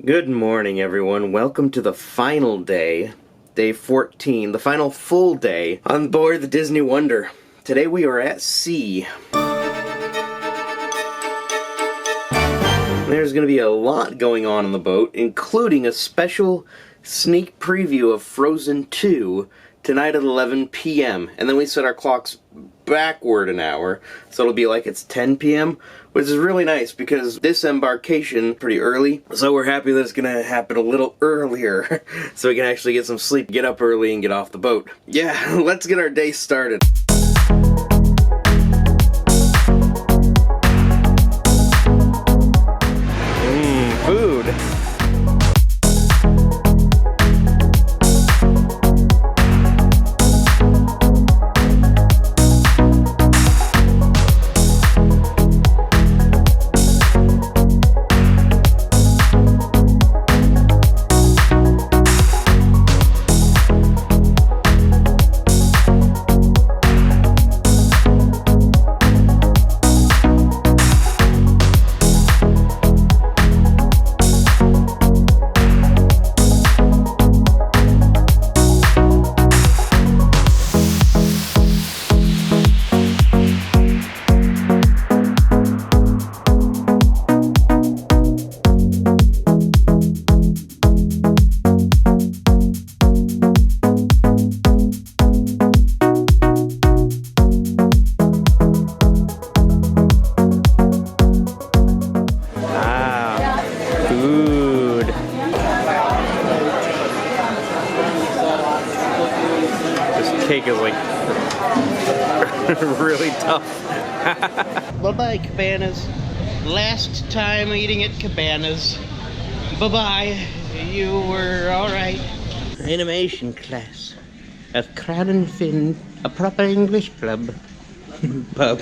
Good morning, everyone. Welcome to the final day, day 14, the final full day on board the Disney Wonder. Today we are at sea. There's going to be a lot going on the boat, including a special sneak preview of Frozen 2 tonight at 11 p.m. And then we set our clocks backward an hour, so it'll be like it's 10 p.m., which is really nice because this embarkation pretty early, so we're happy that it's gonna happen a little earlier so we can actually get some sleep, get up early, and get off the boat. Yeah, let's get our day started. Food. Cake is like really tough. Bye-bye, Cabanas. Last time eating at Cabanas. Bye-bye. You were alright. Animation class of Crown and Fin, a proper English club. Pub.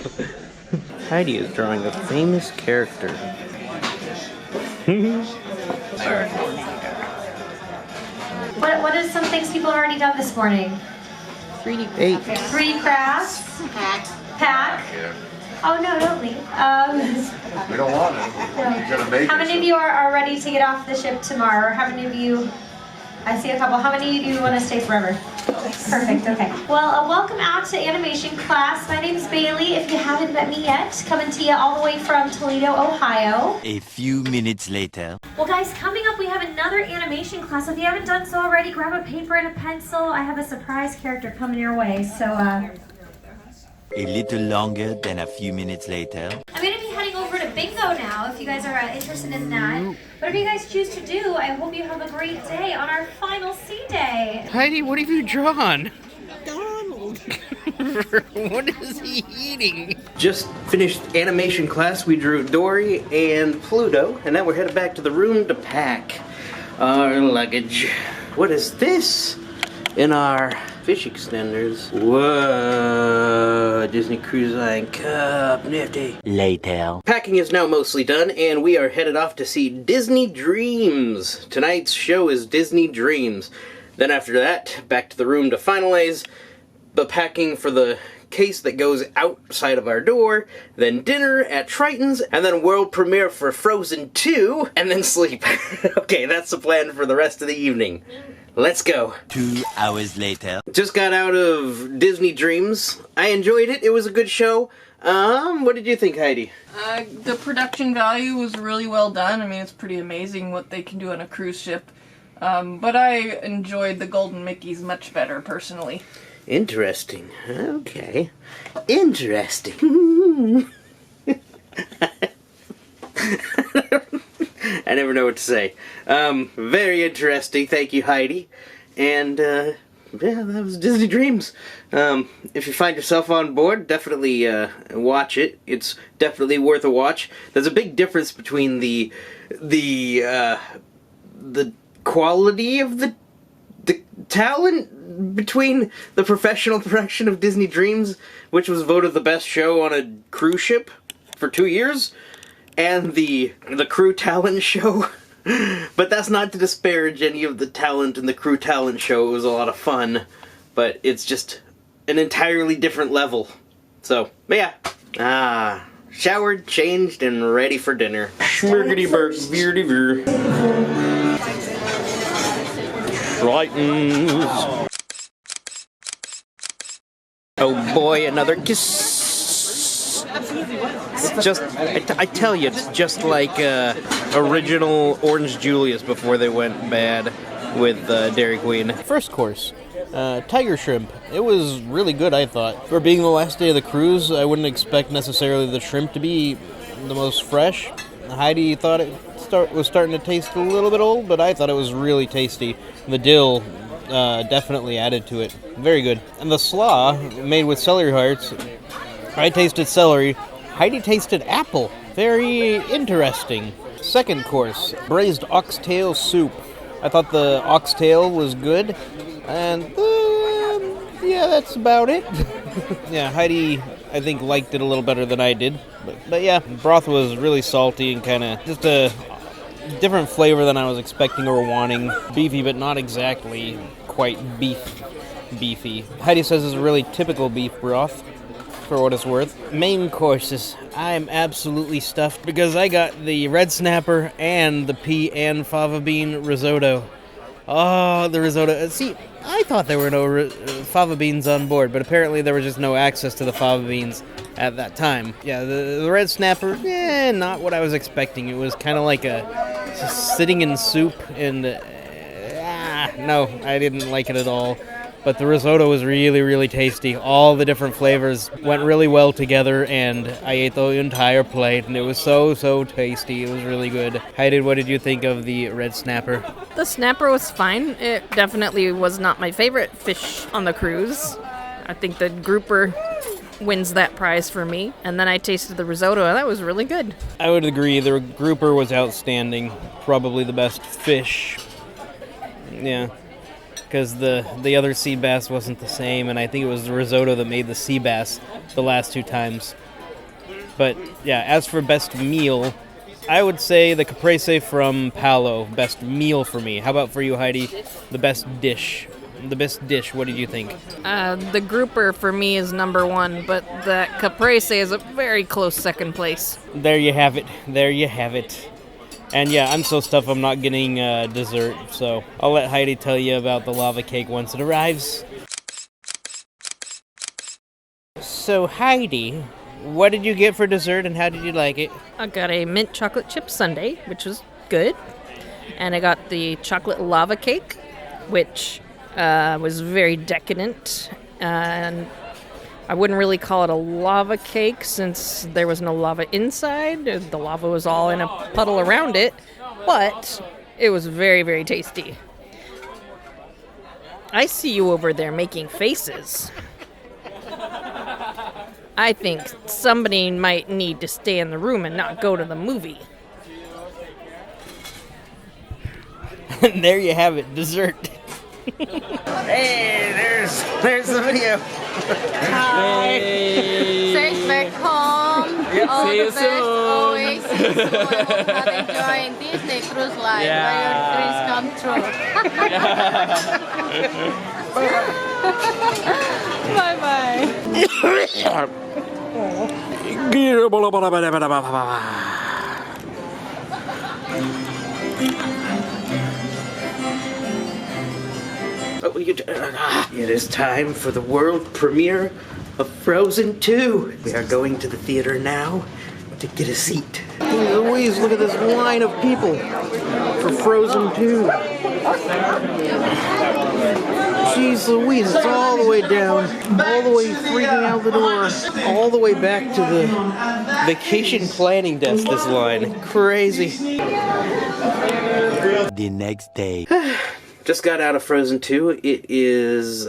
Heidi is drawing a famous character. What are some things people have already done this morning? 3D crafts. Pack. Yeah. Oh no, don't leave. We don't want it. You gotta make it. How many of you are ready to get off the ship tomorrow? Or how many of you? I see a couple. How many of you want to stay forever? Perfect. Okay. Well, welcome out to animation class. My name is Bailey. If you haven't met me yet, coming to you all the way from Toledo, Ohio. A few minutes later. Well, guys, coming up, we have another animation class. If you haven't done so already, grab a paper and a pencil. I have a surprise character coming your way. So, A little longer than a few minutes later. I'm going to be heading over to bingo now, if you guys are interested in that. Whatever you guys choose to do, I hope you have a great day on our final sea day. Heidi, what have you drawn? Donald. What is he eating? Just finished animation class. We drew Dory and Pluto, and now we're headed back to the room to pack our luggage. What is this in our fish extenders? Whoa, Disney Cruise Line Cup, nifty. Later. Packing is now mostly done, and we are headed off to see Disney Dreams. Tonight's show is Disney Dreams. Then after that, back to the room to finalize the packing for the case that goes outside of our door, then dinner at Triton's, and then world premiere for Frozen 2, and then sleep. Okay, that's the plan for the rest of the evening. Let's go. 2 hours later. Just got out of Disney Dreams. I enjoyed it. It was a good show. What did you think, Heidi? The production value was really well done. I mean, it's pretty amazing what they can do on a cruise ship. But I enjoyed the Golden Mickeys much better, personally. Interesting. Okay. Interesting. I never know what to say. Very interesting. Thank you, Heidi. And, yeah, that was Disney Dreams. If you find yourself on board, definitely watch it. It's definitely worth a watch. There's a big difference between the quality of the talent between the professional production of Disney Dreams, which was voted the best show on a cruise ship for 2 years, and the crew talent show. But that's not to disparage any of the talent in the crew talent show. It was a lot of fun, but it's just an entirely different level. So, yeah. Showered, changed, and ready for dinner. Schmirgity-burg, beardy-ver. lightens. Oh boy, another kiss. It's just, I tell you, it's just like original Orange Julius before they went bad with Dairy Queen. First course, tiger shrimp. It was really good, I thought. For being the last day of the cruise, I wouldn't expect necessarily the shrimp to be the most fresh. Heidi thought it was starting to taste a little bit old, but I thought it was really tasty. The dill definitely added to it. Very good. And the slaw, made with celery hearts, I tasted celery. Heidi tasted apple. Very interesting. Second course, braised oxtail soup. I thought the oxtail was good, and yeah, that's about it. Yeah, Heidi, I think, liked it a little better than I did. But yeah, broth was really salty and kind of just a different flavor than I was expecting or wanting. Beefy, but not exactly quite beefy. Heidi says it's a really typical beef broth, for what it's worth. Main courses. I'm absolutely stuffed because I got the red snapper and the pea and fava bean risotto. Oh, the risotto. See, I thought there were no fava beans on board, but apparently there was just no access to the fava beans at that time. Yeah, the red snapper, not what I was expecting. It was kind of like just sitting in soup, and no, I didn't like it at all. But the risotto was really, really tasty. All the different flavors went really well together, and I ate the entire plate, and it was so, so tasty. It was really good. Heidi, what did you think of the red snapper? The snapper was fine. It definitely was not my favorite fish on the cruise. I think the grouper wins that prize for me. And then I tasted the risotto, and that was really good. I would agree. The grouper was outstanding. Probably the best fish. Yeah. Because the other sea bass wasn't the same, and I think it was the risotto that made the sea bass the last two times. But yeah, as for best meal, I would say the caprese from Palo, best meal for me. How about for you, Heidi? The best dish. The best dish, what did you think? The grouper for me is number one, but the caprese is a very close second place. There you have it. There you have it. And yeah, I'm so stuffed I'm not getting dessert, so I'll let Heidi tell you about the lava cake once it arrives. So Heidi, what did you get for dessert and how did you like it? I got a mint chocolate chip sundae, which was good. And I got the chocolate lava cake, which was very decadent. And I wouldn't really call it a lava cake since there was no lava inside. The lava was all in a puddle around it, but it was very, very tasty. I see you over there making faces. I think somebody might need to stay in the room and not go to the movie. There you have it, dessert. Hey, there's the video. Hi. Safe back home. Yep, All see the you best soon. always. See you soon. I hope that enjoying Disney Cruise Line where your dreams come true. Bye-bye. It is time for the world premiere of Frozen 2. We are going to the theater now to get a seat. Louise, look at this line of people for Frozen 2. Jeez Louise, it's all the way down, all the way freaking out the door, all the way back to the vacation planning desk, this line. Crazy. The next day. Just got out of Frozen 2. It is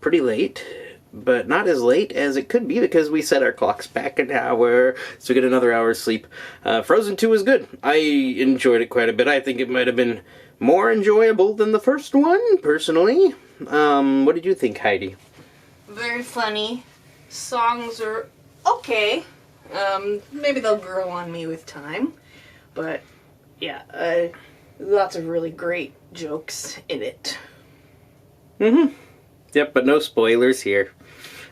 pretty late, but not as late as it could be because we set our clocks back an hour, so we get another hour's sleep. Frozen 2 was good. I enjoyed it quite a bit. I think it might have been more enjoyable than the first one, personally. What did you think, Heidi? Very funny. Songs are okay. Maybe they'll grow on me with time. But, yeah, lots of really great jokes in it. Mm-hmm. Yep, but no spoilers here.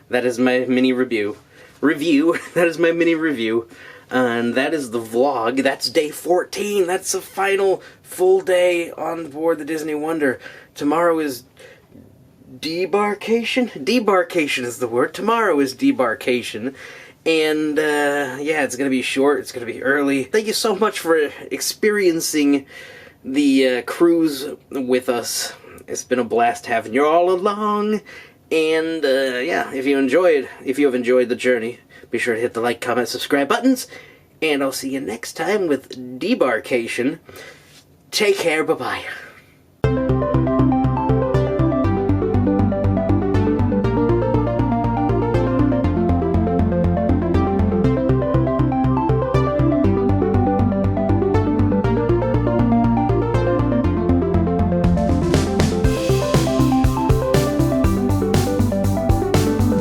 That is my mini review. That is my mini review. And that is the vlog. That's day 14. That's the final full day on board the Disney Wonder. Tomorrow is debarkation? Debarkation is the word. Tomorrow is debarkation. And, yeah, it's going to be short. It's going to be early. Thank you so much for experiencing the cruise with us. It's been a blast having you all along. And, yeah, if you have enjoyed the journey, be sure to hit the like, comment, subscribe buttons. And I'll see you next time with Debarkation. Take care. Bye-bye.